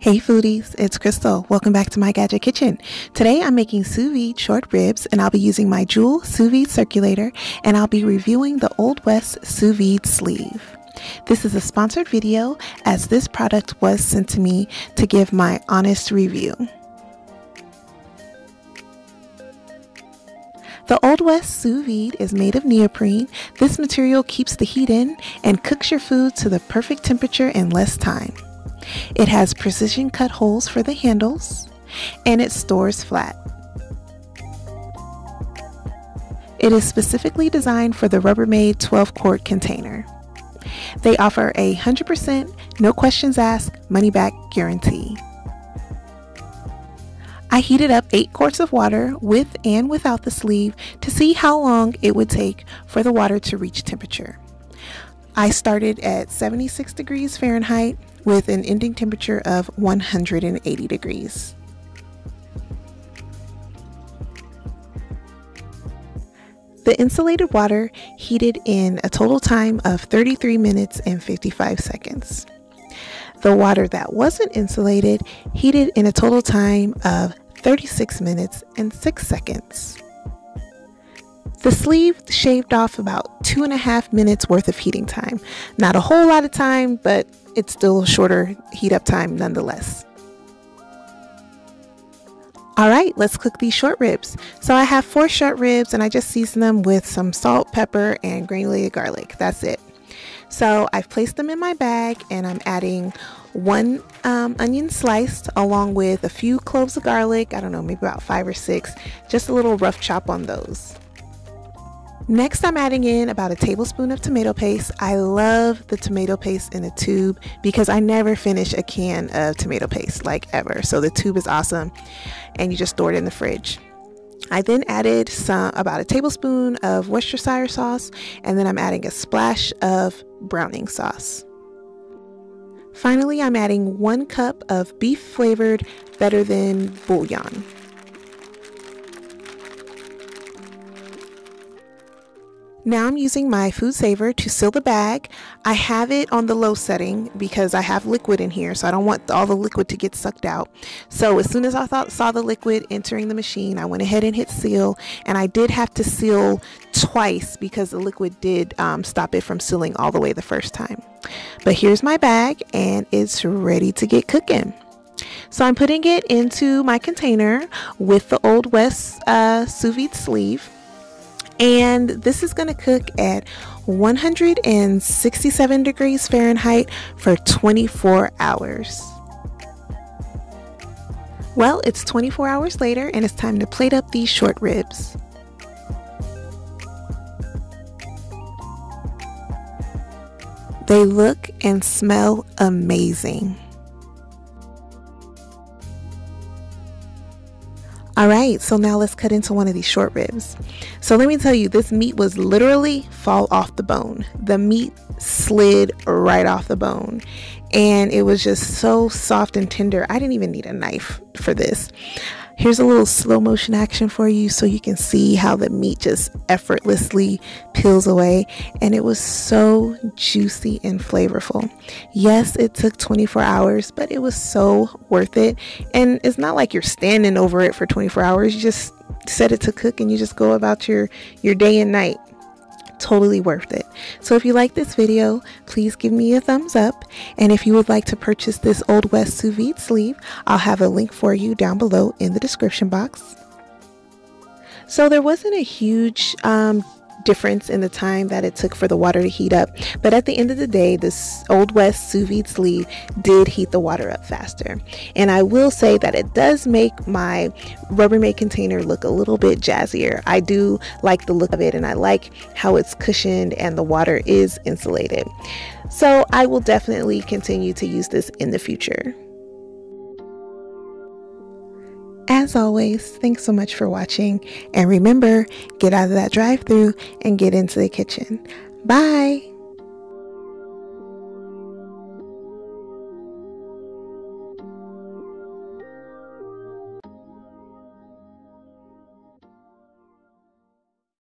Hey foodies, it's Crystal. Welcome back to my Gadget Kitchen. Today I'm making sous vide short ribs and I'll be using my Joule Sous Vide circulator and I'll be reviewing the Old West Sous Vide sleeve. This is a sponsored video as this product was sent to me to give my honest review. The Old West Sous Vide is made of neoprene. This material keeps the heat in and cooks your food to the perfect temperature in less time. It has precision cut holes for the handles, and it stores flat. It is specifically designed for the Rubbermaid 12-quart container. They offer a 100% no questions asked money back guarantee. I heated up 8 quarts of water with and without the sleeve to see how long it would take for the water to reach temperature. I started at 76 degrees Fahrenheit with an ending temperature of 180 degrees. The insulated water heated in a total time of 33 minutes and 55 seconds. The water that wasn't insulated heated in a total time of 36 minutes and 6 seconds. The sleeve shaved off about 2.5 minutes worth of heating time. Not a whole lot of time, but it's still a shorter heat up time nonetheless. Alright, let's cook these short ribs. So I have 4 short ribs and I just season them with some salt, pepper, and granulated garlic. That's it. So I've placed them in my bag and I'm adding 1 onion sliced along with a few cloves of garlic. I don't know, maybe about 5 or 6. Just a little rough chop on those. Next, I'm adding in about a tablespoon of tomato paste. I love the tomato paste in a tube because I never finish a can of tomato paste, like ever. So the tube is awesome and you just store it in the fridge. I then added about a tablespoon of Worcestershire sauce, and then I'm adding a splash of browning sauce. Finally, I'm adding 1 cup of beef flavored better than bouillon. Now I'm using my food saver to seal the bag. I have it on the low setting because I have liquid in here, so I don't want all the liquid to get sucked out. So as soon as I saw the liquid entering the machine, I went ahead and hit seal, and I did have to seal twice because the liquid did stop it from sealing all the way the first time. But here's my bag and it's ready to get cooking. So I'm putting it into my container with the Old West sous vide sleeve. And this is going to cook at 167 degrees Fahrenheit for 24 hours. Well, it's 24 hours later and it's time to plate up these short ribs. They look and smell amazing. Alright, so now let's cut into one of these short ribs. So let me tell you, this meat was literally fall off the bone. The meat slid right off the bone and it was just so soft and tender. I didn't even need a knife for this. Here's a little slow motion action for you so you can see how the meat just effortlessly peels away, and it was so juicy and flavorful. Yes, it took 24 hours, but it was so worth it. And it's not like you're standing over it for 24 hours. You just set it to cook and you just go about your day and night. Totally worth it. So if you like this video, please give me a thumbs up, and if you would like to purchase this Old West sous vide sleeve, I'll have a link for you down below in the description box. So there wasn't a huge difference in the time that it took for the water to heat up, but at the end of the day, this Old West sous vide sleeve did heat the water up faster. And I will say that it does make my Rubbermaid container look a little bit jazzier. I do like the look of it and I like how it's cushioned and the water is insulated. So I will definitely continue to use this in the future. As always, thanks so much for watching, and remember, get out of that drive-thru and get into the kitchen. Bye!